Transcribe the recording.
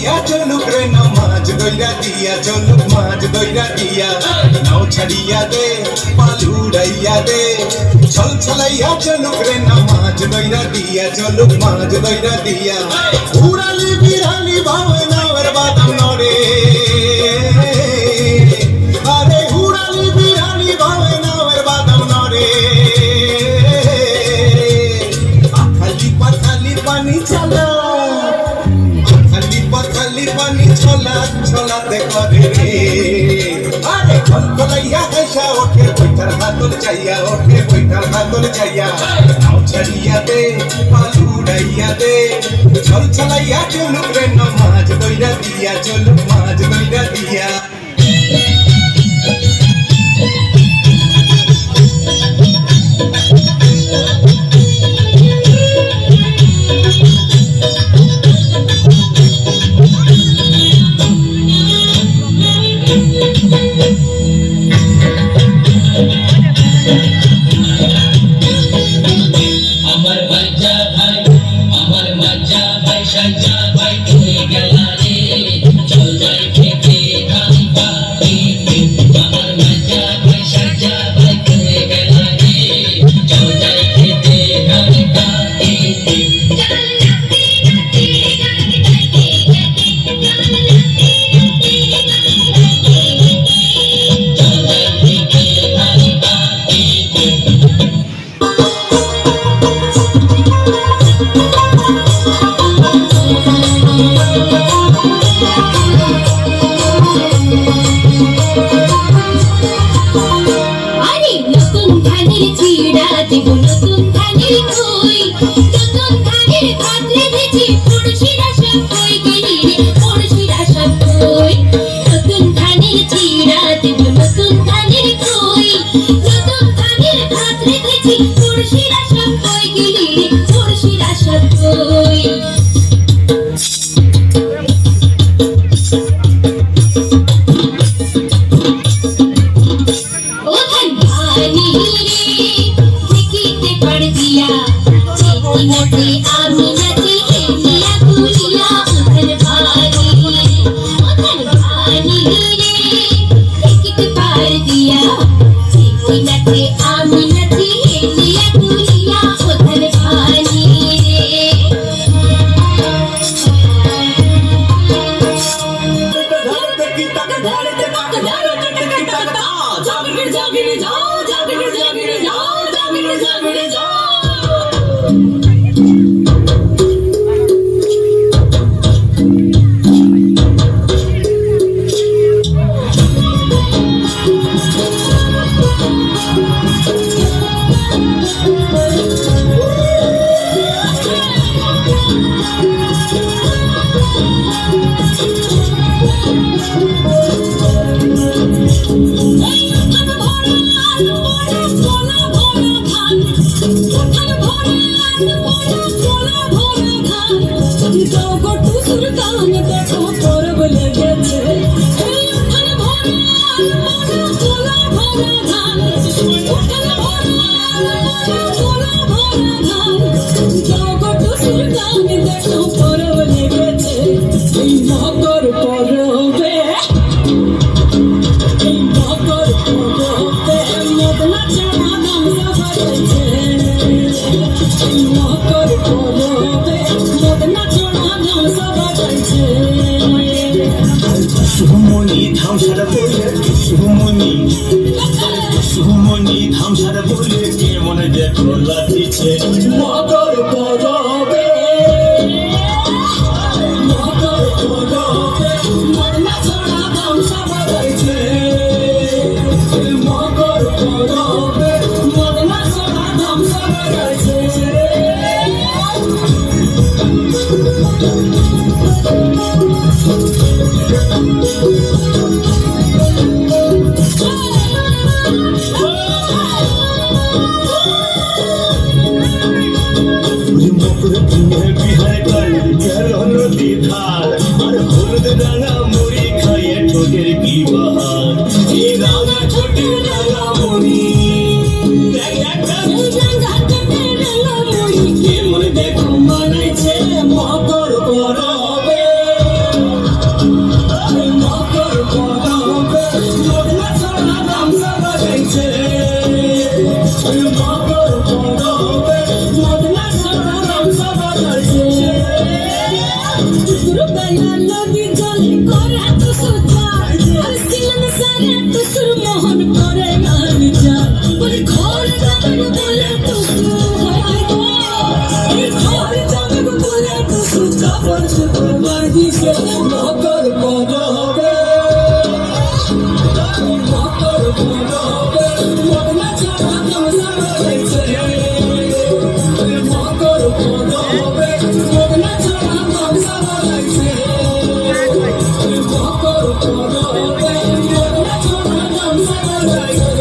ছাড়াইয়া চলুক রে নামাজ দইরা দিয়া চলুক মাঝ দইরা দিয়া নাও ছাড়িয়া দে পালু উড়াইয়া দে ছল ছলাইয়া চলুক রে নামাজ দইরা দিয়া চলুক মাঝ দইরা দিয়া উড়ালি বিড়ালি ভাবে নাওয়ের বাদাম নরে আরে উড়ালি বিড়ালি ভাবে নাওয়ের বাদাম নরে আখালি পাখালি পানি চালা খালি পানি ছলা ছলাতে করে রে আরে কলকলাইয়া হেসা ওঠে বৈঠার হাতল চাইয়া ওঠে বৈঠার হাতল চাইয়া নাও ছাড়িয়া দে পালু উড়াইয়া দে ছল ছলাইয়া চলুক রে নামাজ দইরা দিয়া চলুক মাঝ দইরা দিয়া সুমনি ধামসারা বলে কে মনে দেখো লাঠিছে মকর পরবে মকর পরবে মরনা ছড়া ধামসা বাজাইছে মকর পরবে মরনা ছড়া ধামসা বাজাইছে দেখো মানাইছে মকর পরবে তুসুর মোহন করে গান যায় বলে ঘর জামাই বলে তুসু ঘর জামাই বলে তুসু কাপড় চোপড় বাঁধিছে মকর পরবে মকর পরবে মগনা ছাড়া গামছা বাঁধছে মকর পরবে মগনা ছাড়া গামছা বাঁধছে মকর পরবে মগনা ছাড়া গামছা বাঁধছে